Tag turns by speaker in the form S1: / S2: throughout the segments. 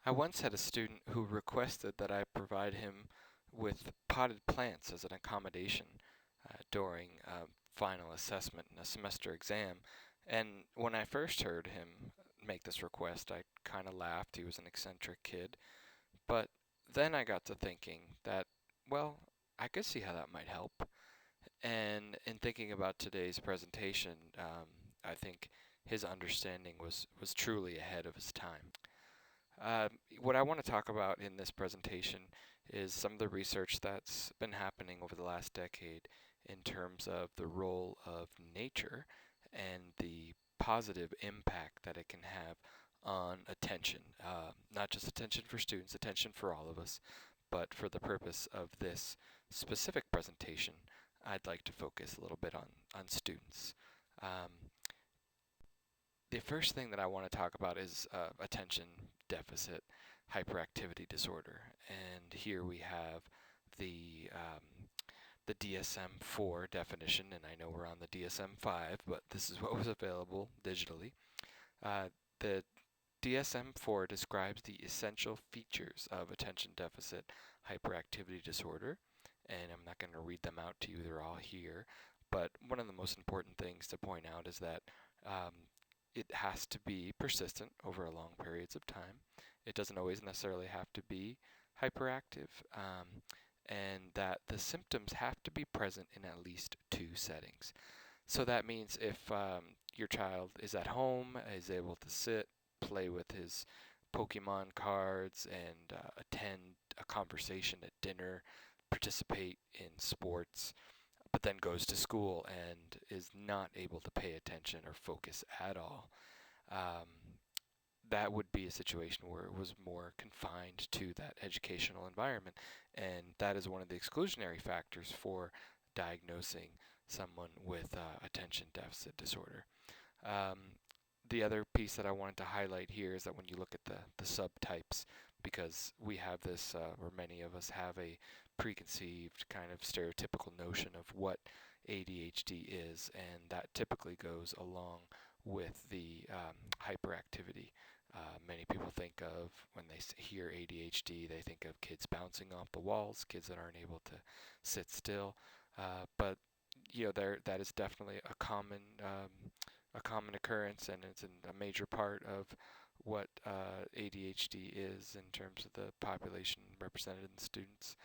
S1: I once had a student who requested that I provide him with potted plants as an accommodation during a final assessment and a semester exam. And when I first heard him make this request, I kind of laughed. He was an eccentric kid. But then I got to thinking that, well, I could see how that might help. And in thinking about today's presentation, I think his understanding was truly ahead of his time. Uh, what I want to talk about in this presentation is some of the research that's been happening over the last decade in terms of the role of nature and the positive impact that it can have on attention. Not just attention for students, attention for all of us, but for the purpose of this specific presentation, I'd like to focus a little bit on students. Um, the first thing that I want to talk about is attention deficit hyperactivity disorder. And here we have the DSM-4 definition, and I know we're on the DSM-5, but this is what was available digitally. The DSM-4 describes the essential features of attention deficit hyperactivity disorder, and I'm not going to read them out to you, they're all here, but one of the most important things to point out is that it has to be persistent over long periods of time. It doesn't always necessarily have to be hyperactive, and that the symptoms have to be present in at least 2 settings. So that means if your child is at home, is able to sit, play with his Pokemon cards, and attend a conversation at dinner, participate in sports, but then goes to school and is not able to pay attention or focus at all, that would be a situation where it was more confined to that educational environment, and that is one of the exclusionary factors for diagnosing someone with attention deficit disorder. The other piece that I wanted to highlight here is that when you look at the subtypes, because we have this, or many of us have a preconceived kind of stereotypical notion of what ADHD is, and that typically goes along with the hyperactivity. Many people think of, when they hear ADHD, they think of kids bouncing off the walls, kids that aren't able to sit still, but that is definitely a common occurrence, and it's a major part of what ADHD is in terms of the population represented in students.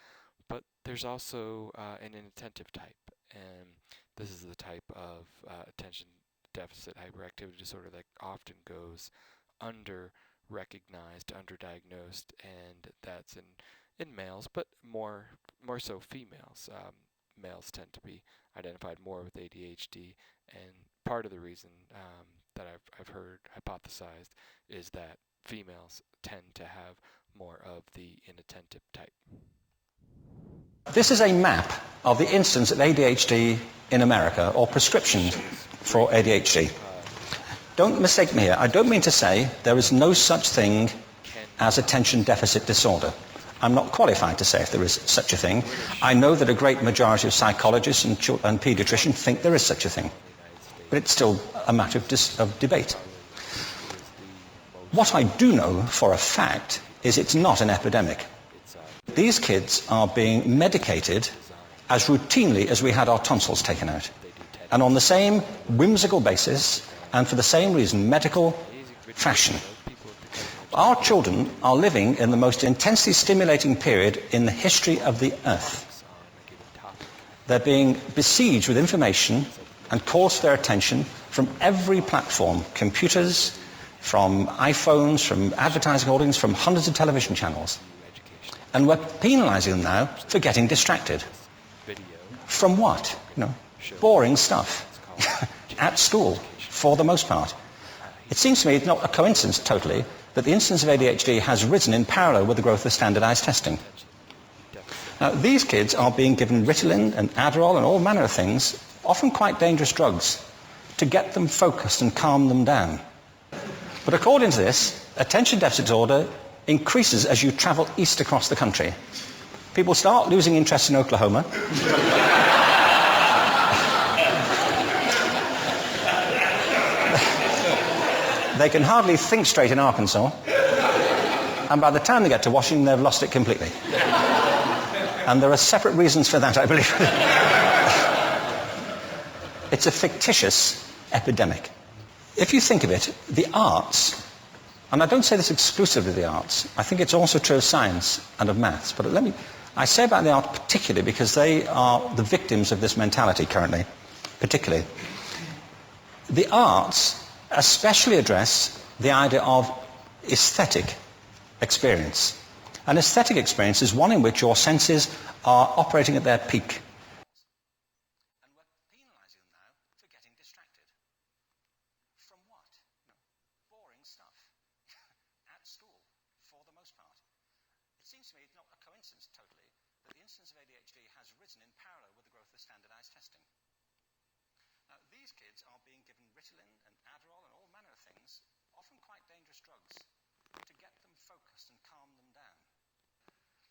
S1: But there's also an inattentive type, and this is the type of attention deficit hyperactivity disorder that often goes under-recognized, underdiagnosed, and that's in males, but more so females. Males tend to be identified more with ADHD, and part of the reason that I've heard hypothesized is that females tend to have more of the inattentive type.
S2: This is a map of the incidence of ADHD in America, or prescriptions for ADHD. Don't mistake me here. I don't mean to say there is no such thing as attention deficit disorder. I'm not qualified to say if there is such a thing. I know that a great majority of psychologists and pediatricians think there is such a thing. But it's still a matter of debate. What I do know for a fact is it's not an epidemic. These kids are being medicated as routinely as we had our tonsils taken out, and on the same whimsical basis and for the same reason, medical fashion. Our children are living in the most intensely stimulating period in the history of the earth. They're being besieged with information and calls for their attention from every platform, computers, from iPhones, from advertising holdings, from hundreds of television channels. And we're penalizing them now for getting distracted. From what? Boring stuff. At school, for the most part. It seems to me it's not a coincidence totally that the incidence of ADHD has risen in parallel with the growth of standardized testing. Now, these kids are being given Ritalin and Adderall and all manner of things, often quite dangerous drugs, to get them focused and calm them down. But according to this, attention deficit disorder increases as you travel east across the country. People start losing interest in Oklahoma. They can hardly think straight in Arkansas. and by the time they get to washing, they've lost it completely. And there are separate reasons for that, I believe. It's a fictitious epidemic. If you think of it, the arts, and I don't say this exclusively of the arts, I think it's also true of science and of maths, but I say about the arts particularly because they are the victims of this mentality currently, particularly. The arts especially address the idea of aesthetic experience. An aesthetic experience is one in which your senses are operating at their peak. And we're penalizing them now for getting distracted. From what? Boring stuff. At school, for the most part. It seems to me not a coincidence totally that the incidence of ADHD has risen in parallel with the growth of standardized testing. Now, these kids are being given Ritalin and Adderall and all manner of things, often quite dangerous drugs, to get them focused and calm them down.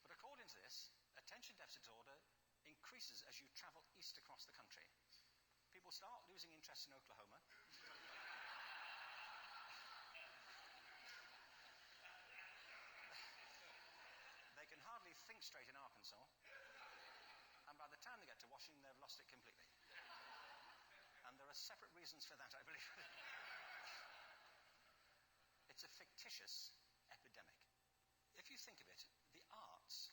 S2: But according to this, attention deficit disorder increases as you travel east across the country. People start losing interest in Oklahoma. They can hardly think straight in Arkansas. And by the time they get to Washington, they've lost it completely. And there are separate reasons for that, I believe. It's a fictitious epidemic. If you think of it, the arts,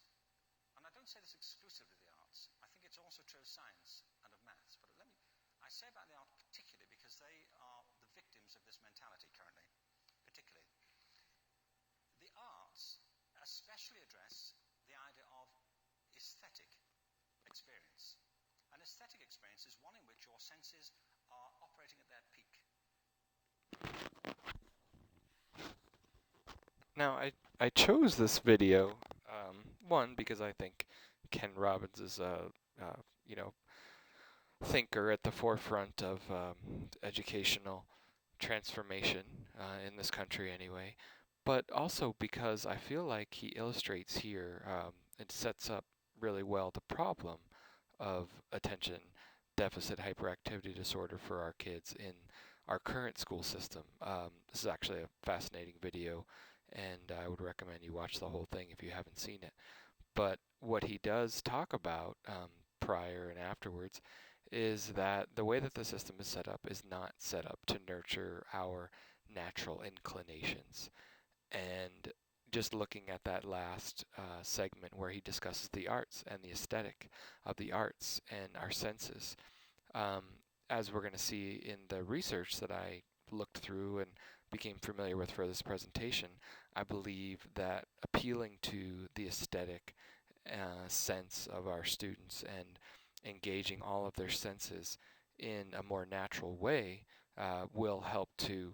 S2: and I don't say this exclusively of the arts, I think it's also true of science and of maths, but I say about the arts particularly because they are the victims of this mentality currently, particularly. The arts especially address the idea of aesthetic experience. An aesthetic experience is one in which your senses are operating at their peak.
S1: Now, I chose this video, one, because I think Ken Robbins is a, you know, thinker at the forefront of educational transformation in this country anyway, but also because I feel like he illustrates here, it sets up really well the problem of attention deficit hyperactivity disorder for our kids in our current school system. This is actually a fascinating video, and I would recommend you watch the whole thing if you haven't seen it. But what he does talk about prior and afterwards is that the way that the system is set up is not set up to nurture our natural inclinations. And just looking at that last segment where he discusses the arts and the aesthetic of the arts and our senses, um, as we're going to see in the research that I looked through and became familiar with for this presentation, I believe that appealing to the aesthetic sense of our students and engaging all of their senses in a more natural way will help to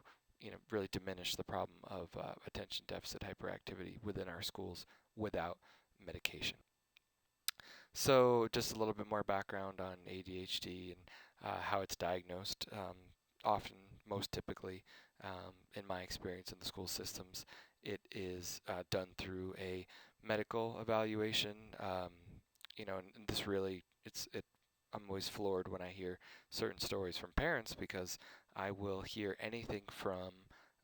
S1: really diminish the problem of attention deficit hyperactivity within our schools without medication. So just a little bit more background on ADHD and how it's diagnosed. Often, most typically, in my experience in the school systems, it is done through a medical evaluation. And this really, I'm always floored when I hear certain stories from parents because I will hear anything from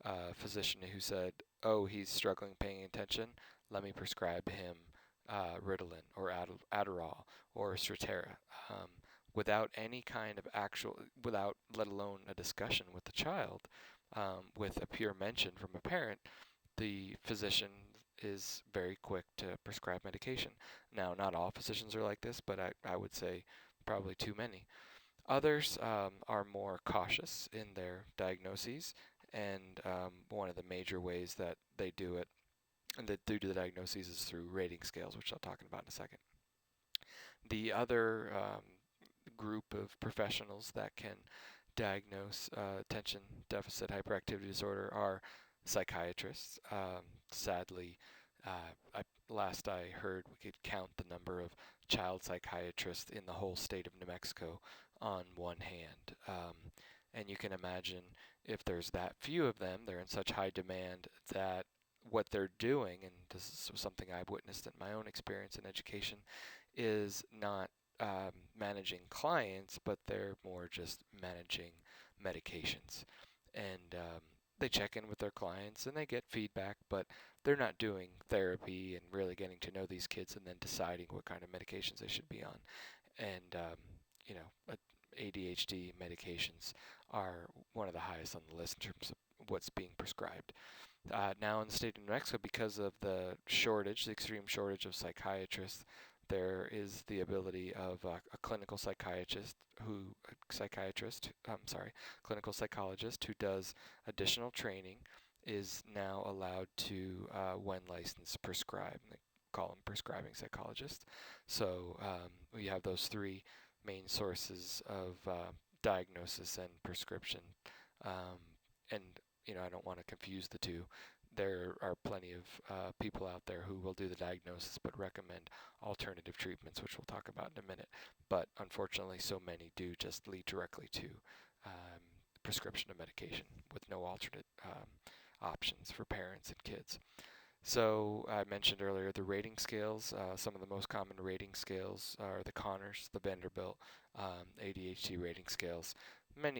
S1: a physician who said, "Oh, he's struggling paying attention. Let me prescribe him Ritalin or Adderall or Strattera," without any kind of without let alone a discussion with the child, with a pure mention from a parent. The physician is very quick to prescribe medication. Now, not all physicians are like this, but I would say probably too many. Others are more cautious in their diagnoses, and one of the major ways that they do it, and they do the diagnoses, is through rating scales, which I'll talk about in a second. The other group of professionals that can diagnose attention deficit hyperactivity disorder are psychiatrists. Sadly, last I heard, we could count the number of child psychiatrists in the whole state of New Mexico on one hand. And you can imagine if there's that few of them, they're in such high demand that what they're doing, and this is something I've witnessed in my own experience in education, is not managing clients, but they're more just managing medications. And they check in with their clients and they get feedback, but they're not doing therapy and really getting to know these kids and then deciding what kind of medications they should be on. And you know, ADHD medications are one of the highest on the list in terms of what's being prescribed. Now in the state of New Mexico, because of the shortage, the extreme shortage of psychiatrists, there is the ability of a clinical psychiatrist clinical psychologist who does additional training is now allowed to, when licensed, prescribe. They call them prescribing psychologists. So we have those three main sources of diagnosis and prescription. Um, and I don't want to confuse the two. There are plenty of people out there who will do the diagnosis but recommend alternative treatments, which we'll talk about in a minute. But unfortunately, so many do just lead directly to um, prescription of medication with no alternate options for parents and kids. So I mentioned earlier the rating scales. Some of the most common rating scales are the Conners, the Vanderbilt ADHD rating scales.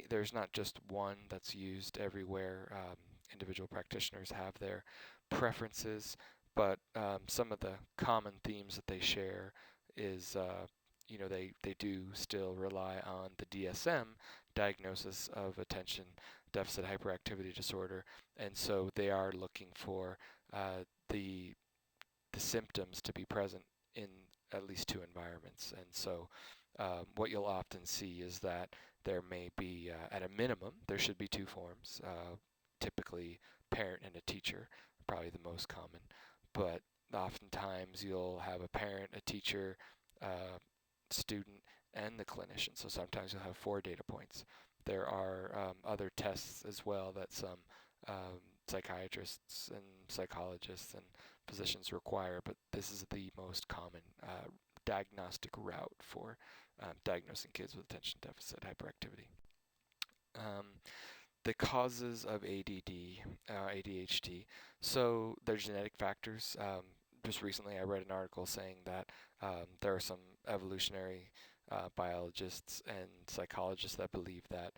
S1: There's not just one that's used everywhere. Individual practitioners have their preferences, but some of the common themes that they share is, they do still rely on the DSM diagnosis of attention deficit hyperactivity disorder, and so they are looking for the symptoms to be present in at least two environments. And so what you'll often see is that there may be, at a minimum, there should be two forms, typically parent and a teacher, probably the most common. But oftentimes you'll have a parent, a teacher, student, and the clinician. So sometimes you'll have four data points. There are other tests as well that some psychiatrists and psychologists and physicians require, but this is the most common diagnostic route for diagnosing kids with attention deficit hyperactivity. Um, the causes of ADD, ADHD. So there's genetic factors. Just recently, I read an article saying that there are some evolutionary biologists and psychologists that believe that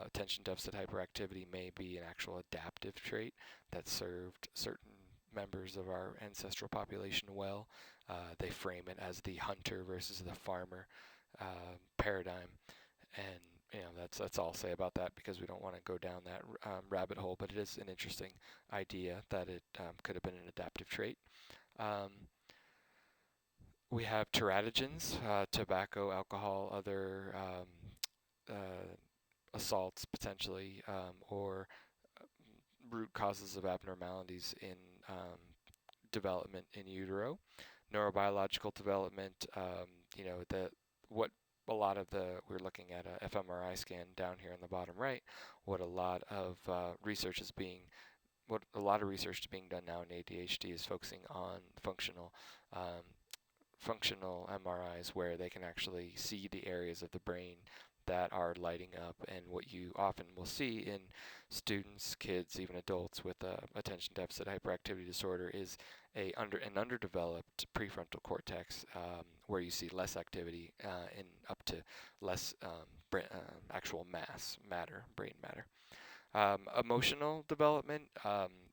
S1: attention deficit hyperactivity may be an actual adaptive trait that served certain members of our ancestral population well. They frame it as the hunter versus the farmer paradigm, and that's all I'll say about that because we don't want to go down that rabbit hole. But it is an interesting idea that it could have been an adaptive trait. Um, we have teratogens, tobacco, alcohol, other assaults potentially, or root causes of abnormalities in development in utero, neurobiological development. What a lot of we're looking at a fMRI scan down here in the bottom right. What a lot of research is being done now in ADHD is focusing on um, functional MRIs where they can actually see the areas of the brain that are lighting up. And what you often will see in students, kids, even adults with attention deficit hyperactivity disorder is an underdeveloped prefrontal cortex where you see less activity and up to less actual brain matter. Emotional development,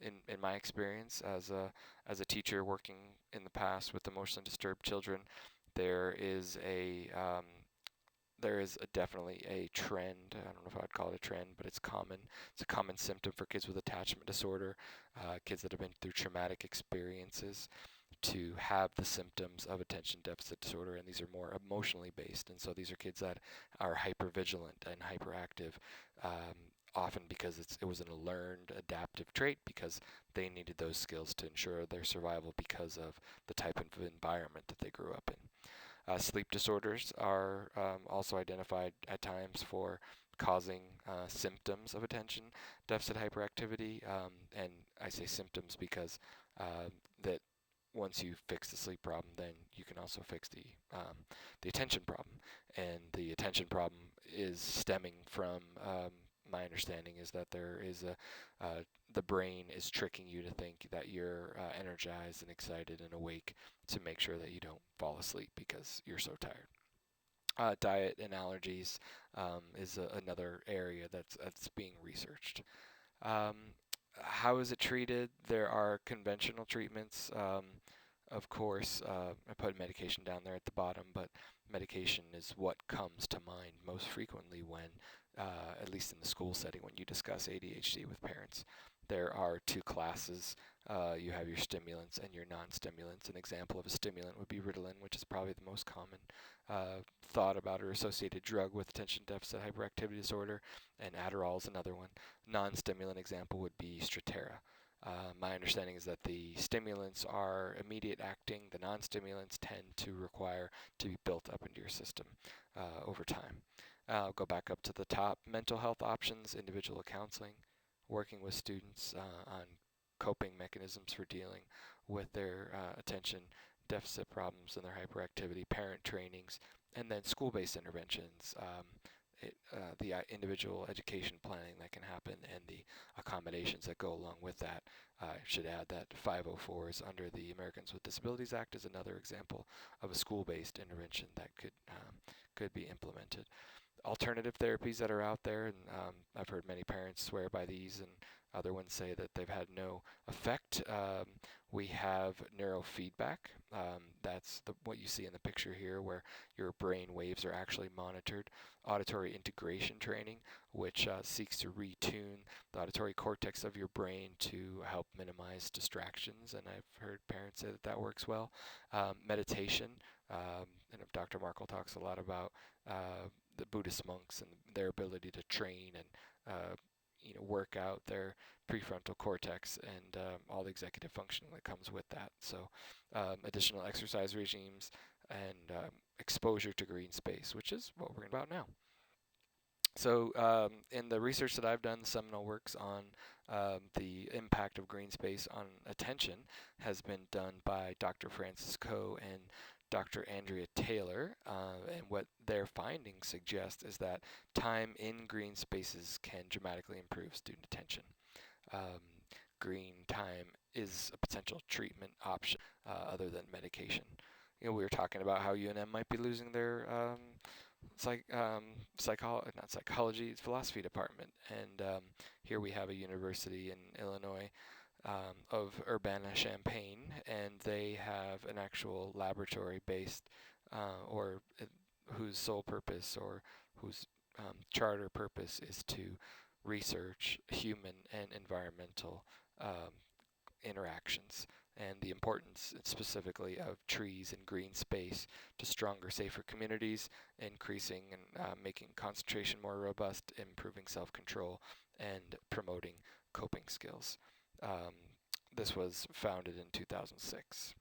S1: in my experience as a teacher working in the past with emotionally disturbed children, there is definitely a trend. I don't know if I'd call it a trend, but it's common. It's a common symptom for kids with attachment disorder, kids that have been through traumatic experiences, to have the symptoms of attention deficit disorder, and these are more emotionally based. And so these are kids that are hypervigilant and hyperactive, often because it was a learned adaptive trait because they needed those skills to ensure their survival because of the type of environment that they grew up in. Sleep disorders are also identified at times for causing symptoms of attention deficit hyperactivity, and I say symptoms because that once you fix the sleep problem, then you can also fix the attention problem, and the attention problem is stemming from my understanding is that there is the brain is tricking you to think that you're energized and excited and awake to make sure that you don't fall asleep because you're so tired. Diet and allergies is another area that's being researched. Um, How is it treated? There are conventional treatments. Of course, I put medication down there at the bottom, but medication is what comes to mind most frequently when, at least in the school setting, when you discuss ADHD with parents. There are two classes. You have your stimulants and your non-stimulants. An example of a stimulant would be Ritalin, which is probably the most common thought about or associated drug with attention deficit hyperactivity disorder, and Adderall is another one. Non-stimulant example would be Strattera. My understanding is that the stimulants are immediate acting. The non-stimulants tend to require to be built up into your system over time. I'll go back up to the top. Mental health options, individual counseling, working with students on coping mechanisms for dealing with their attention deficit problems and their hyperactivity, parent trainings, and then school-based interventions. The individual education planning that can happen and the accommodations that go along with that. I should add that 504s under the Americans with Disabilities Act is another example of a school-based intervention that could be implemented. Alternative therapies that are out there, and I've heard many parents swear by these, and other ones say that they've had no effect. We have neurofeedback. That's what you see in the picture here, where your brain waves are actually monitored. Auditory integration training, which seeks to retune the auditory cortex of your brain to help minimize distractions, and I've heard parents say that that works well. Meditation, and Dr. Markle talks a lot about the Buddhist monks and their ability to train and work out their prefrontal cortex and all the executive functioning that comes with that. So additional exercise regimes and exposure to green space, which is what we're about now. So in the research that I've done, seminal works on the impact of green space on attention has been done by Dr. Francis Coe and Dr. Andrea Taylor, and what their findings suggest is that time in green spaces can dramatically improve student attention. Um, Green time is a potential treatment option other than medication. We were talking about how UNM might be losing their not psychology, it's philosophy department. And here we have a university in Illinois of Urbana-Champaign, and they have an actual laboratory-based whose sole purpose or whose charter purpose is to research human and environmental um, interactions and the importance specifically of trees and green space to stronger, safer communities, increasing and making concentration more robust, improving self-control, and promoting coping skills. Um, this was founded in 2006.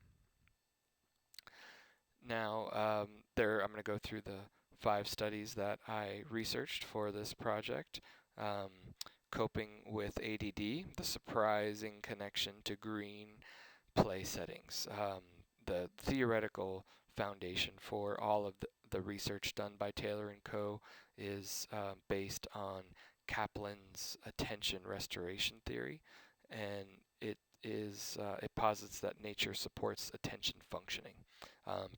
S1: Now, I'm going to go through the 5 studies that I researched for this project. Um, Coping with ADD, the surprising connection to green play settings. The theoretical foundation for all of the research done by Taylor and Co. is based on Kaplan's attention restoration theory, and it posits that nature supports attention functioning.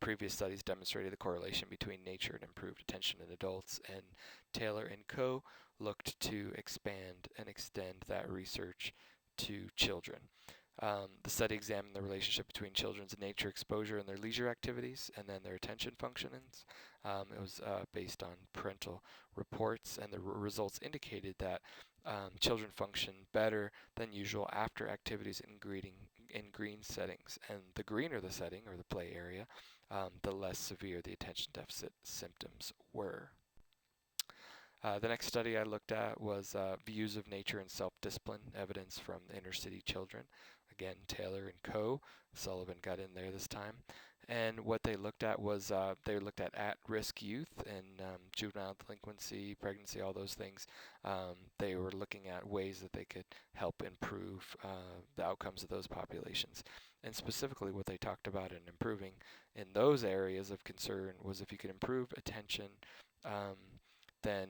S1: Previous studies demonstrated the correlation between nature and improved attention in adults, and Taylor and Co. looked to expand and extend that research to children. The study examined the relationship between children's nature exposure and their leisure activities and then their attention functionings. It was based on parental reports, and the results indicated that children function better than usual after activities in green settings. And the greener the setting or the play area, the less severe the attention deficit symptoms were. The next study I looked at was Views of Nature and Self-Discipline, Evidence from the Inner City Children. Again, Taylor and Co. Sullivan got in there this time. And what they looked at was they looked at-risk youth and juvenile delinquency, pregnancy, all those things. They were looking at ways that they could help improve the outcomes of those populations. And specifically what they talked about in improving in those areas of concern was if you could improve attention, then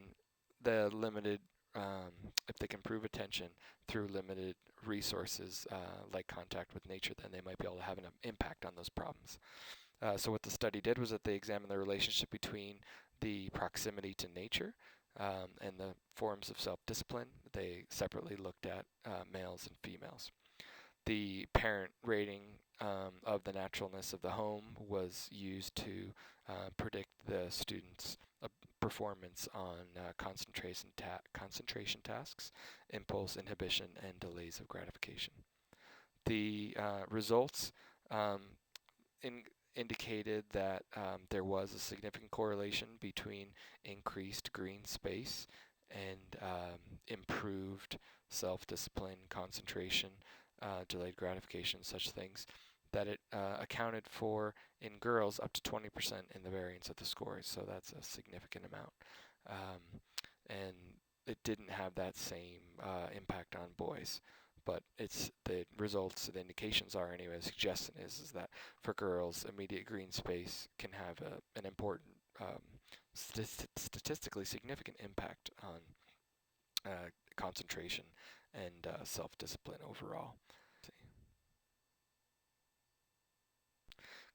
S1: the limited, if they can improve attention through limited resources like contact with nature, then they might be able to have an impact on those problems. So what the study did was that they examined the relationship between the proximity to nature and the forms of self-discipline. They separately looked at males and females. The parent rating of the naturalness of the home was used to predict the student's performance on concentration tasks, impulse inhibition, and delays of gratification. The results um, in, indicated that there was a significant correlation between increased green space and improved self-discipline, concentration, delayed gratification, such things, that it accounted for in girls up to 20% in the variance of the scores. So that's a significant amount. And it didn't have that same impact on boys. But it's the results, the indications are anyway, the suggestion is that for girls, immediate green space can have an important, statistically significant impact on concentration and self-discipline overall.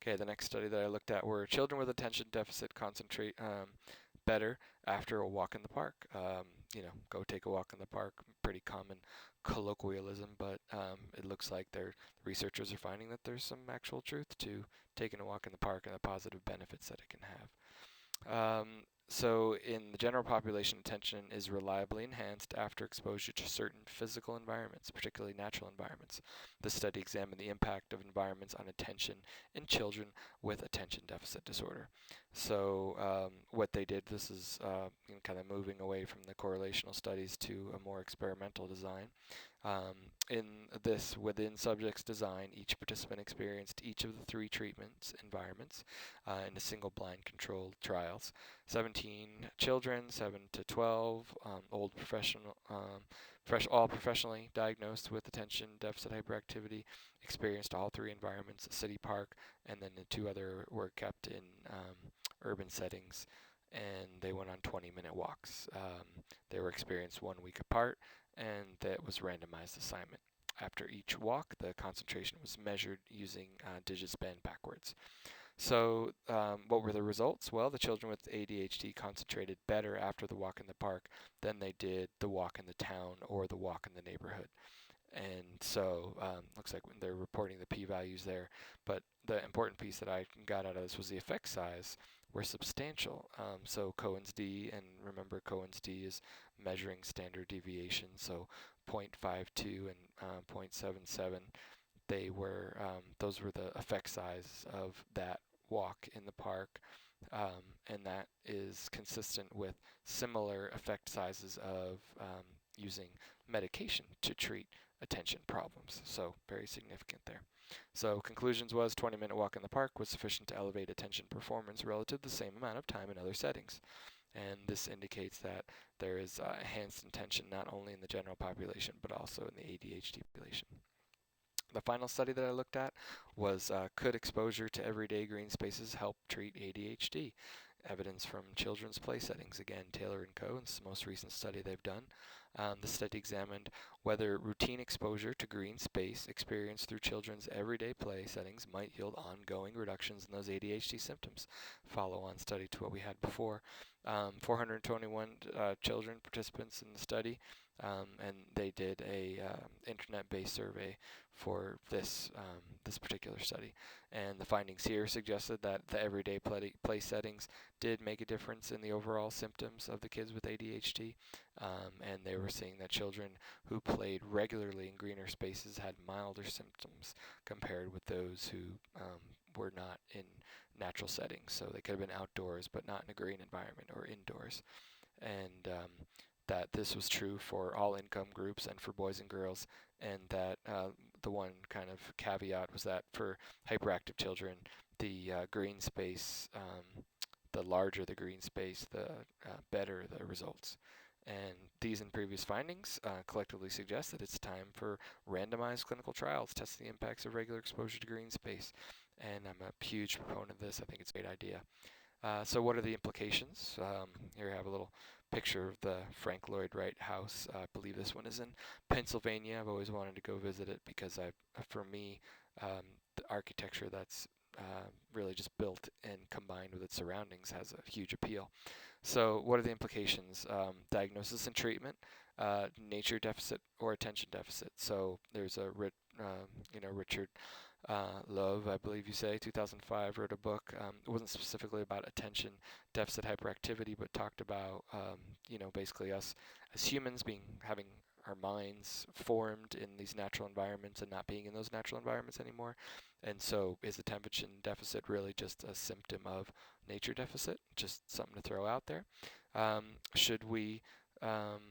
S1: Okay, the next study that I looked at were children with attention deficit concentrate better after a walk in the park. Go take a walk in the park, pretty common colloquialism, but it looks like their researchers are finding that there's some actual truth to taking a walk in the park and the positive benefits that it can have. So in the general population, attention is reliably enhanced after exposure to certain physical environments, particularly natural environments. The study examined the impact of environments on attention in children with attention deficit disorder. So what they did, this is kind of moving away from the correlational studies to a more experimental design. In this, within subjects design, each participant experienced each of the 3 treatment environments in a single blind controlled trials. 17 children, 7 to 12, all professionally diagnosed with attention deficit hyperactivity, experienced all 3 environments, a city park, and then the 2 other were kept in urban settings, and they went on 20-minute walks. They were experienced 1 week apart, and that was randomized assignment. After each walk, the concentration was measured using digit span backwards. So what were the results? Well, the children with ADHD concentrated better after the walk in the park than they did the walk in the town or the walk in the neighborhood. And so looks like when they're reporting the p-values there, but the important piece that I got out of this was the effect size were substantial. So Cohen's d, and remember Cohen's d is measuring standard deviation, so 0.52 and 0.77. They were those were the effect size of that walk in the park, and that is consistent with similar effect sizes of using medication to treat attention problems. So very significant there. So conclusions was 20-minute walk in the park was sufficient to elevate attention performance relative to the same amount of time in other settings. And this indicates that there is enhanced attention not only in the general population but also in the ADHD population. The final study that I looked at was could exposure to everyday green spaces help treat ADHD? Evidence from children's play settings. Again, Taylor and Co. It's the most recent study they've done. The study examined whether routine exposure to green space experienced through children's everyday play settings might yield ongoing reductions in those ADHD symptoms. Follow-on study to what we had before. 421 children participants in the study, and they did a internet-based survey for this particular study. And the findings here suggested that the everyday play settings did make a difference in the overall symptoms of the kids with ADHD, and they were seeing that children who played regularly in greener spaces had milder symptoms compared with those who were not in natural settings. So they could have been outdoors but not in a green environment or indoors. And that this was true for all income groups and for boys and girls, and that the one kind of caveat was that for hyperactive children, the green space, the larger the green space, the better the results. And these and previous findings collectively suggest that it's time for randomized clinical trials testing the impacts of regular exposure to green space. And I'm a huge proponent of this. I think it's a great idea. So what are the implications? Here I have a little picture of the Frank Lloyd Wright house. I believe this one is in Pennsylvania. I've always wanted to go visit it because for me, the architecture that's really just built and combined with its surroundings has a huge appeal. So, what are the implications? Diagnosis and treatment, nature deficit or attention deficit. So, there's a Richard Love, I believe you say, 2005, wrote a book. It wasn't specifically about attention deficit hyperactivity, but talked about basically us as humans having our minds formed in these natural environments and not being in those natural environments anymore. And so, is attention deficit really just a symptom of nature deficit? Just something to throw out there. Should we um,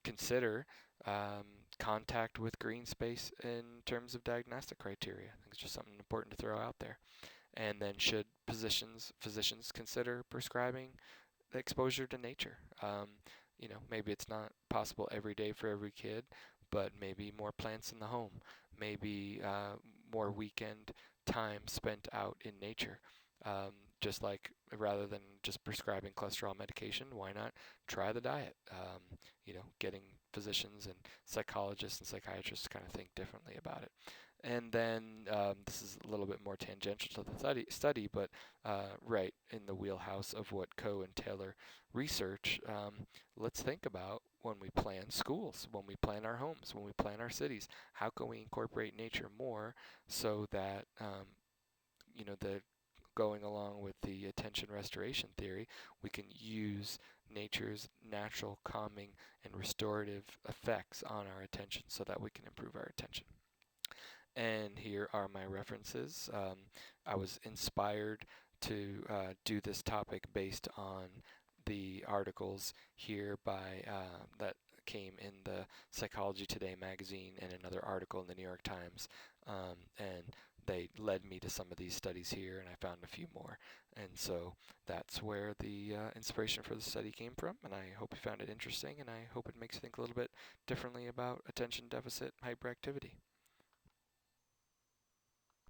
S1: consider um, contact with green space in terms of diagnostic criteria? I think it's just something important to throw out there. And then should physicians consider prescribing the exposure to nature? Maybe it's not possible every day for every kid, but maybe more plants in the home, maybe more weekend time spent out in nature. Just like rather than just prescribing cholesterol medication, why not try the diet? Getting physicians and psychologists and psychiatrists to kind of think differently about it. And then this is a little bit more tangential to the study, but right in the wheelhouse of what Coe and Taylor research, let's think about when we plan schools, when we plan our homes, when we plan our cities, how can we incorporate nature more so that the going along with the attention restoration theory, we can use nature's natural calming and restorative effects on our attention so that we can improve our attention. And here are my references. I was inspired to do this topic based on the articles here that came in the Psychology Today magazine and another article in the New York Times. And they led me to some of these studies here, and I found a few more. And so that's where the inspiration for the study came from. And I hope you found it interesting, and I hope it makes you think a little bit differently about attention deficit hyperactivity.